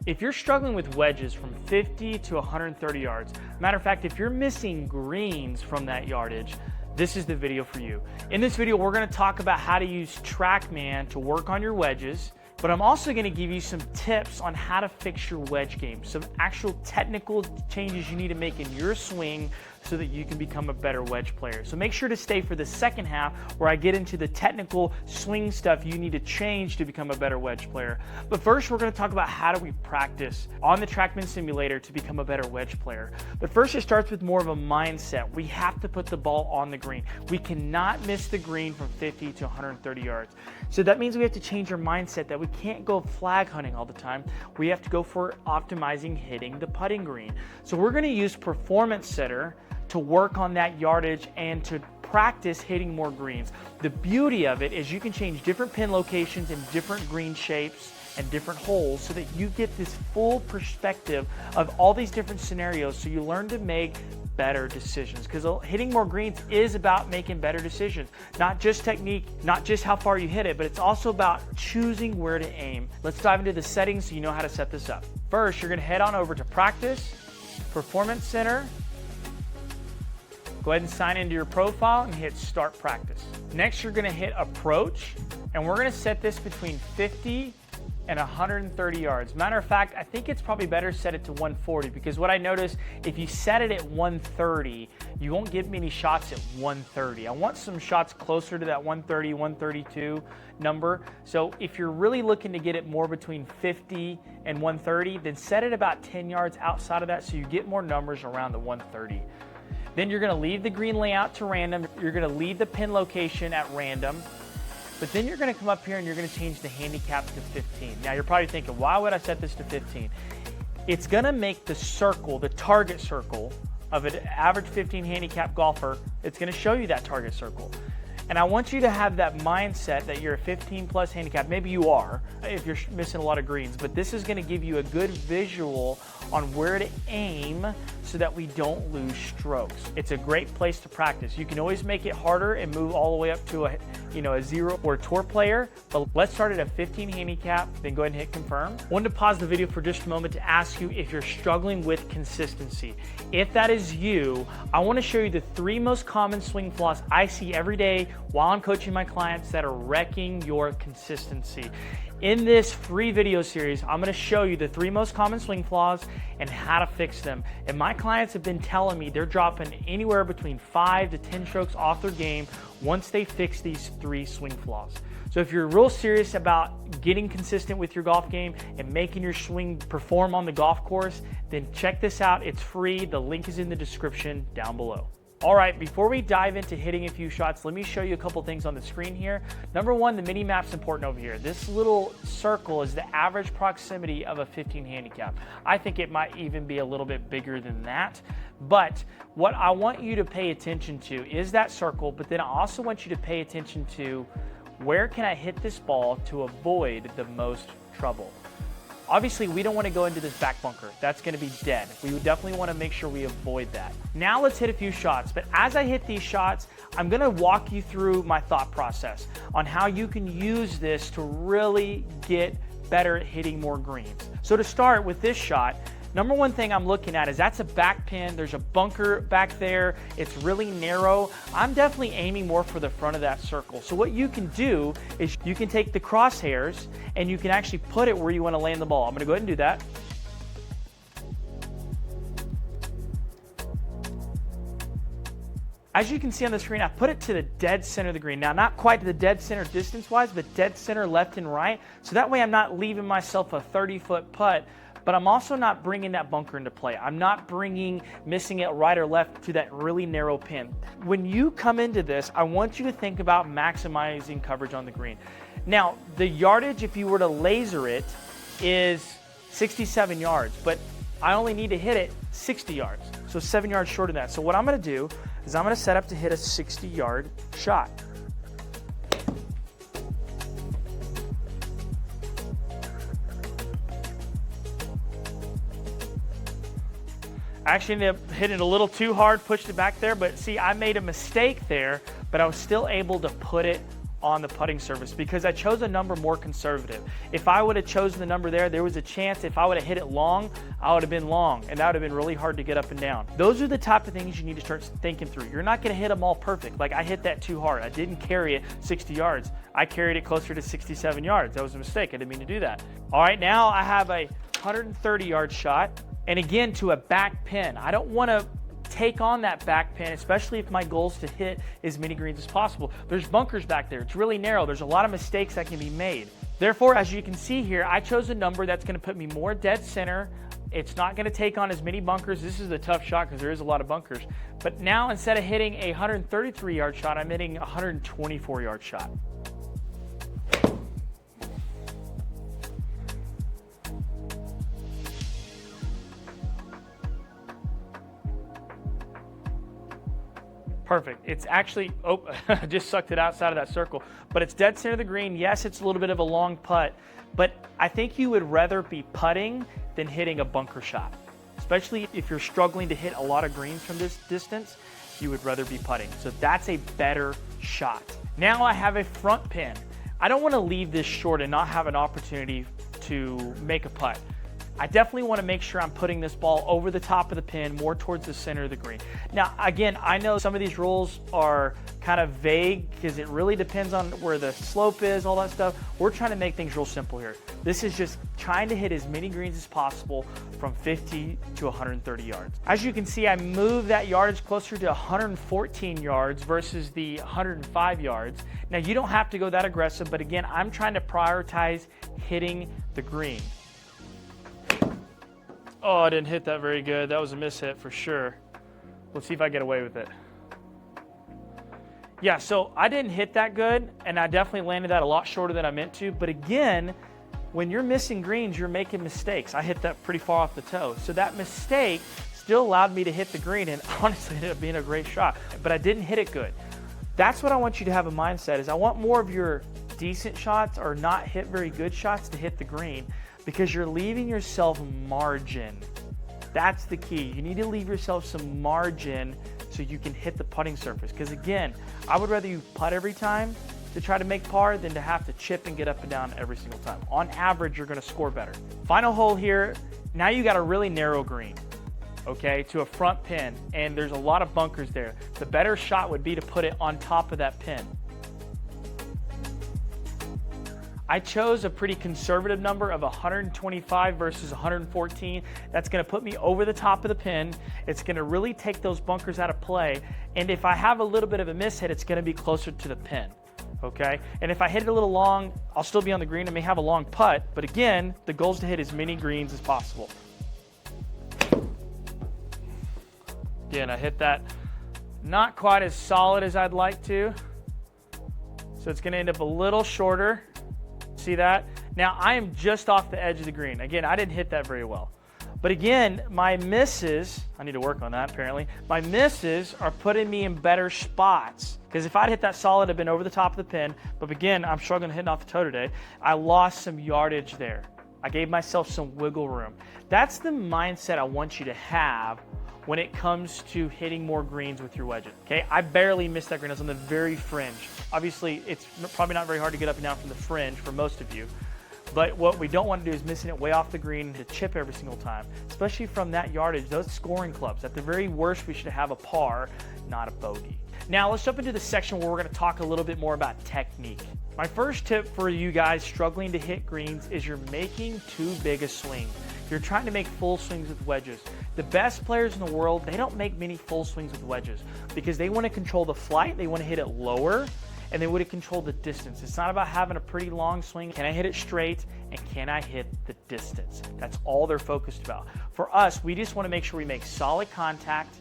If you're struggling with wedges from 50 to 130 yards, matter of fact, if you're missing greens from that yardage, this is the video for you. In this video, we're gonna talk about how to use TrackMan to work on your wedges, but I'm also gonna give you some tips on how to fix your wedge game, some actual technical changes you need to make in your swing so that you can become a better wedge player. So make sure to stay for the second half where I get into the technical swing stuff you need to change to become a better wedge player. But first, we're gonna talk about how do we practice on the TrackMan simulator to become a better wedge player. But first, it starts with more of a mindset. We have to put the ball on the green. We cannot miss the green from 50 to 130 yards. So that means we have to change our mindset that we can't go flag hunting all the time. We have to go for optimizing hitting the putting green. So we're gonna use Performance Center to work on that yardage and to practice hitting more greens. The beauty of it is you can change different pin locations and different green shapes and different holes so that you get this full perspective of all these different scenarios so you learn to make better decisions, because hitting more greens is about making better decisions. Not just technique, not just how far you hit it, but it's also about choosing where to aim. Let's dive into the settings so you know how to set this up. First, you're gonna head on over to Practice, Performance Center. Go ahead and sign into your profile and hit Start Practice. Next, you're gonna hit Approach, and we're gonna set this between 50 and 130 yards. Matter of fact, I think it's probably better set it to 140, because what I noticed, if you set it at 130, you won't get many shots at 130. I want some shots closer to that 130, 132 number. So if you're really looking to get it more between 50 and 130, then set it about 10 yards outside of that so you get more numbers around the 130. Then you're gonna leave the green layout to random. You're gonna leave the pin location at random. But then you're gonna come up here and you're gonna change the handicap to 15. Now you're probably thinking, why would I set this to 15? It's gonna make the circle, the target circle of an average 15 handicap golfer, it's gonna show you that target circle. And I want you to have that mindset that you're a 15 plus handicap. Maybe you are, if you're missing a lot of greens, but this is gonna give you a good visual on where to aim so that we don't lose strokes. It's a great place to practice. You can always make it harder and move all the way up to a 0 or a tour player, but let's start at a 15 handicap, then go ahead and hit confirm. I wanted to pause the video for just a moment to ask you if you're struggling with consistency. If that is you, I wanna show you the 3 most common swing flaws I see every day while I'm coaching my clients that are wrecking your consistency. In this free video series, I'm gonna show you the 3 most common swing flaws and how to fix them. And my clients have been telling me they're dropping anywhere between 5 to 10 strokes off their game once they fix these 3 swing flaws. So if you're real serious about getting consistent with your golf game and making your swing perform on the golf course, then check this out. It's free. The link is in the description down below. All right, before we dive into hitting a few shots, let me show you a couple things on the screen here. Number one, the mini map's important over here. This little circle is the average proximity of a 15 handicap. I think it might even be a little bit bigger than that. But what I want you to pay attention to is that circle, but then I also want you to pay attention to where can I hit this ball to avoid the most trouble. Obviously, we don't want to go into this back bunker. That's going to be dead. We would definitely want to make sure we avoid that. Now let's hit a few shots. But as I hit these shots, I'm going to walk you through my thought process on how you can use this to really get better at hitting more greens. So to start with this shot, number one thing I'm looking at is that's a back pin. There's a bunker back there. It's really narrow. I'm definitely aiming more for the front of that circle. So what you can do is you can take the crosshairs and you can actually put it where you want to land the ball. I'm going to go ahead and do that. As you can see on the screen, I put it to the dead center of the green. Now, not quite to the dead center distance-wise, but dead center left and right. So that way I'm not leaving myself a 30-foot putt, but I'm also not bringing that bunker into play. I'm not missing it right or left to that really narrow pin. When you come into this, I want you to think about maximizing coverage on the green. Now, the yardage, if you were to laser it, is 67 yards, but I only need to hit it 60 yards, so 7 yards short of that. So what I'm gonna do is I'm gonna set up to hit a 60-yard shot. I actually ended up hitting it a little too hard, pushed it back there, but see, I made a mistake there, but I was still able to put it on the putting surface because I chose a number more conservative. If I would have chosen the number there was a chance if I would have hit it long, I would have been long, and that would have been really hard to get up and down. Those are the type of things you need to start thinking through. You're not gonna hit them all perfect. Like I hit that too hard. I didn't carry it 60 yards. I carried it closer to 67 yards. That was a mistake. I didn't mean to do that. All right, now I have a 130-yard shot, and again, to a back pin. I don't wanna take on that back pin, especially if my goal is to hit as many greens as possible. There's bunkers back there. It's really narrow. There's a lot of mistakes that can be made. Therefore, as you can see here, I chose a number that's going to put me more dead center. It's not going to take on as many bunkers. This is a tough shot because there is a lot of bunkers. But now instead of hitting a 133-yard shot, I'm hitting a 124-yard shot. Perfect. It's actually, I just sucked it outside of that circle, but it's dead center of the green. Yes, it's a little bit of a long putt, but I think you would rather be putting than hitting a bunker shot. Especially if you're struggling to hit a lot of greens from this distance, you would rather be putting. So that's a better shot. Now I have a front pin. I don't want to leave this short and not have an opportunity to make a putt. I definitely want to make sure I'm putting this ball over the top of the pin, more towards the center of the green. Now, again, I know some of these rules are kind of vague because it really depends on where the slope is, all that stuff. We're trying to make things real simple here. This is just trying to hit as many greens as possible from 50 to 130 yards. As you can see, I moved that yardage closer to 114 yards versus the 105 yards. Now, you don't have to go that aggressive, but again, I'm trying to prioritize hitting the green. Oh, I didn't hit that very good. That was a mishit for sure. Let's see if I get away with it. Yeah, so I didn't hit that good, and I definitely landed that a lot shorter than I meant to. But again, when you're missing greens, you're making mistakes. I hit that pretty far off the toe. So that mistake still allowed me to hit the green, and honestly, it ended up being a great shot. But I didn't hit it good. That's what I want you to have a mindset is I want more of your decent shots or not hit very good shots to hit the green, because you're leaving yourself margin. That's the key. You need to leave yourself some margin so you can hit the putting surface. Because again, I would rather you putt every time to try to make par than to have to chip and get up and down every single time. On average, you're gonna score better. Final hole here, now you got a really narrow green, okay, to a front pin, and there's a lot of bunkers there. The better shot would be to put it on top of that pin. I chose a pretty conservative number of 125 versus 114. That's gonna put me over the top of the pin. It's gonna really take those bunkers out of play. And if I have a little bit of a miss hit, it's gonna be closer to the pin, okay? And if I hit it a little long, I'll still be on the green. I may have a long putt, but again, the goal is to hit as many greens as possible. Again, I hit that not quite as solid as I'd like to. So it's gonna end up a little shorter. See that? Now I am just off the edge of the green. Again, I didn't hit that very well. But again, my misses, I need to work on that apparently. My misses are putting me in better spots. Because if I'd hit that solid, I'd been over the top of the pin. But again, I'm struggling hitting off the toe today. I lost some yardage there. I gave myself some wiggle room. That's the mindset I want you to have when it comes to hitting more greens with your wedges, okay? I barely missed that green. I was on the very fringe. Obviously, it's probably not very hard to get up and down from the fringe for most of you, but what we don't want to do is missing it way off the green to chip every single time, especially from that yardage, those scoring clubs. At the very worst, we should have a par, not a bogey. Now, let's jump into the section where we're gonna talk a little bit more about technique. My first tip for you guys struggling to hit greens is you're making too big a swing. You're trying to make full swings with wedges. The best players in the world, they don't make many full swings with wedges because they want to control the flight, they want to hit it lower, and they want to control the distance. It's not about having a pretty long swing. Can I hit it straight, and can I hit the distance? That's all they're focused about. For us, we just want to make sure we make solid contact,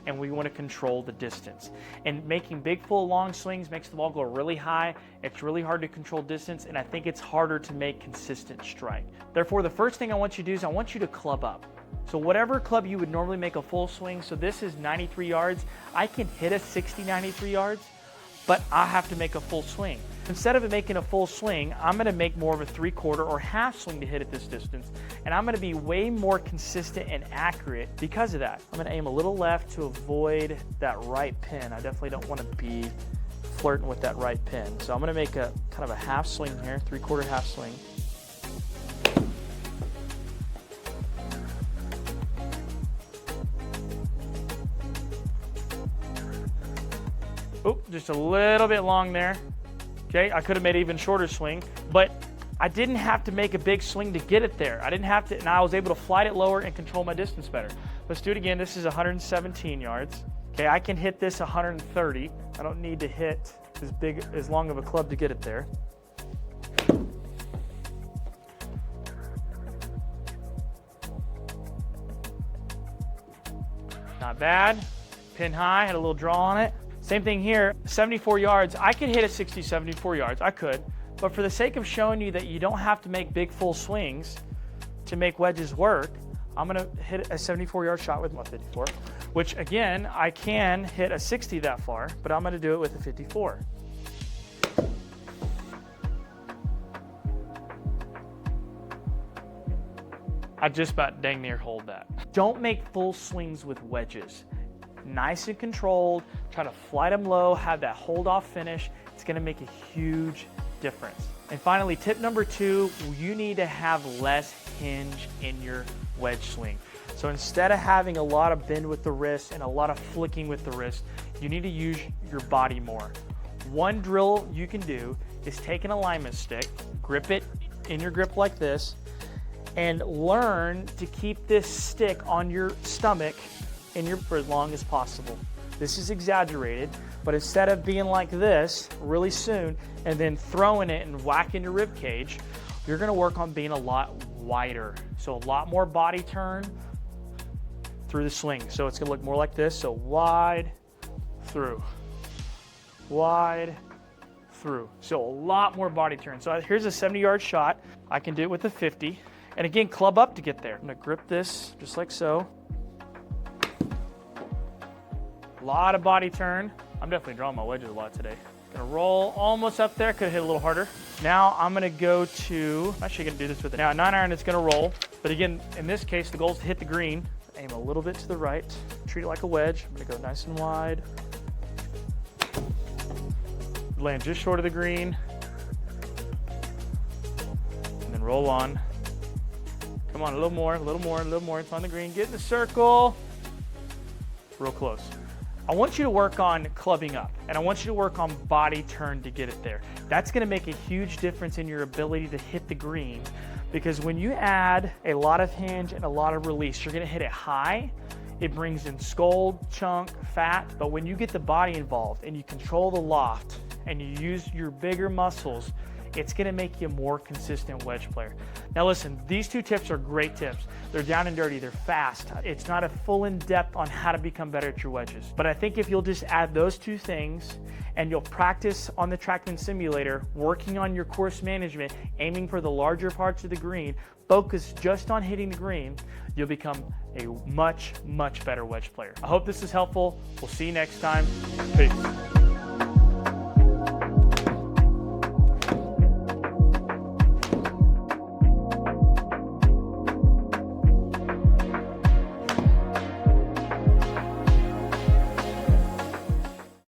and we want to control the distance. And making big, full, long swings makes the ball go really high. It's really hard to control distance, and I think it's harder to make consistent strike. Therefore, the first thing I want you to do is I want you to club up. So whatever club you would normally make a full swing, so this is 93 yards, I can hit a 60, 93 yards, but I have to make a full swing. Instead of making a full swing, I'm gonna make more of a 3/4 or half swing to hit at this distance, and I'm gonna be way more consistent and accurate because of that. I'm gonna aim a little left to avoid that right pin. I definitely don't wanna be flirting with that right pin. So I'm gonna make a kind of a half swing here, 3/4 half swing. Oop, just a little bit long there. Okay, I could have made an even shorter swing, but I didn't have to make a big swing to get it there. I didn't have to, and I was able to flight it lower and control my distance better. Let's do it again. This is 117 yards. Okay, I can hit this 130. I don't need to hit as long of a club to get it there. Not bad. Pin high, had a little draw on it. Same thing here, 74 yards. I could hit a 60, 74 yards, I could. But for the sake of showing you that you don't have to make big full swings to make wedges work, I'm gonna hit a 74-yard shot with my 54, which again, I can hit a 60 that far, but I'm gonna do it with a 54. I just about dang near hold that. Don't make full swings with wedges. Nice and controlled, try to flight them low, have that hold off finish. It's gonna make a huge difference. And finally, tip number 2, you need to have less hinge in your wedge swing. So instead of having a lot of bend with the wrist and a lot of flicking with the wrist, you need to use your body more. One drill you can do is take an alignment stick, grip it in your grip like this, and learn to keep this stick on your stomach for as long as possible. This is exaggerated, but instead of being like this really soon and then throwing it and whacking your rib cage, you're gonna work on being a lot wider. So a lot more body turn through the swing. So it's gonna look more like this. So wide, through, wide, through. So a lot more body turn. So here's a 70-yard shot. I can do it with a 50. And again, club up to get there. I'm gonna grip this just like so. A lot of body turn. I'm definitely drawing my wedges a lot today. Gonna roll almost up there, could have hit a little harder. Now I'm gonna go to, I'm actually gonna do this with it. Now a 9-iron is gonna roll, but again, in this case, the goal is to hit the green. Aim a little bit to the right, treat it like a wedge. I'm gonna go nice and wide. Land just short of the green. And then roll on. Come on, a little more, a little more, a little more. It's on the green, get in the circle. Real close. I want you to work on clubbing up, and I want you to work on body turn to get it there. That's gonna make a huge difference in your ability to hit the green, because when you add a lot of hinge and a lot of release, you're gonna hit it high. It brings in scold, chunk, fat, but when you get the body involved and you control the loft and you use your bigger muscles, it's gonna make you a more consistent wedge player. Now listen, these 2 tips are great tips. They're down and dirty, they're fast. It's not a full in-depth on how to become better at your wedges. But I think if you'll just add those 2 things and you'll practice on the TrackMan simulator, working on your course management, aiming for the larger parts of the green, focus just on hitting the green, you'll become a much, much better wedge player. I hope this is helpful. We'll see you next time. Peace.